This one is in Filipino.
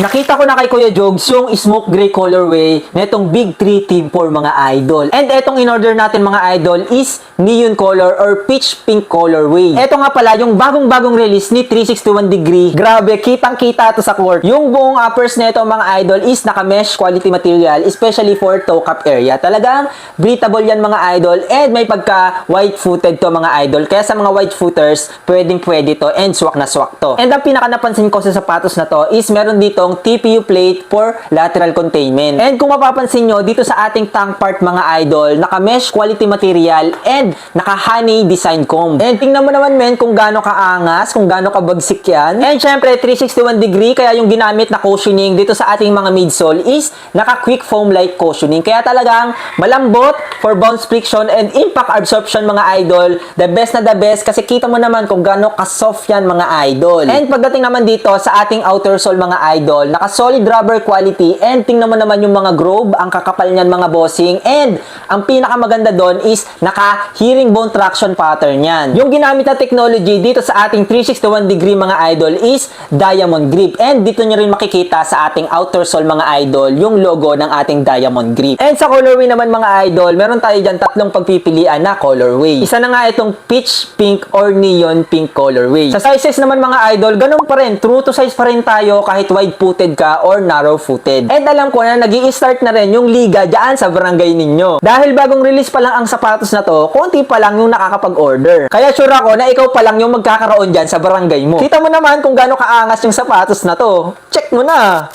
Nakita ko na kay Kuya Jogs yung smoke gray colorway netong Big 3 Team 4 mga idol. And etong in-order natin mga idol is neon color or peach pink colorway. Eto nga pala yung bagong-bagong release ni 361 Degree. Grabe, kitang-kita to sa court. Yung buong uppers nito mga idol is naka-mesh quality material, especially for toe cap area. Talagang breathable yan mga idol and may pagka white-footed to mga idol. Kaya sa mga white footers, pwedeng-pwede to and swak na swak to. And ang pinaka napansin ko sa sapatos na to is meron ditong TPU plate for lateral containment. And kung mapapansin nyo, dito sa ating tank part mga idol, naka-mesh quality material and naka-honey design comb. And tingnan mo naman men kung gaano kaangas, kung gaano kabagsik yan. And syempre, 361 degree, kaya yung ginamit na cushioning dito sa ating mga midsole is naka-quick foam-like cushioning. Kaya talagang malambot for bounce friction and impact absorption mga idol. The best na the best kasi kita mo naman kung gaano ka-soft yan mga idol. And pagdating naman dito sa ating outer sole mga idol, naka-solid rubber quality and tingnan mo naman yung mga groove, ang kakapal niyan mga bossing and ang pinakamaganda doon is naka-hearing bone traction pattern yan. Yung ginamit na technology dito sa ating 361 degree mga idol is diamond grip and dito nyo rin makikita sa ating outer sole mga idol yung logo ng ating diamond grip. And sa colorway naman mga idol, meron tayo dyan tatlong pagpipilian na colorway. Isa na nga itong peach pink or neon pink colorway. Sa sizes naman mga idol, ganun pa rin, true to size pa rin tayo kahit wide-footed ka or narrow-footed. And alam ko na nag-i-start na rin yung liga dyan sa barangay ninyo. Dahil bagong release pa lang ang sapatos na to, konti pa lang yung nakakapag-order. Kaya sure ako na ikaw pa lang yung magkakaroon dyan sa barangay mo. Kita mo naman kung gaano kaangas yung sapatos na to. Check mo na!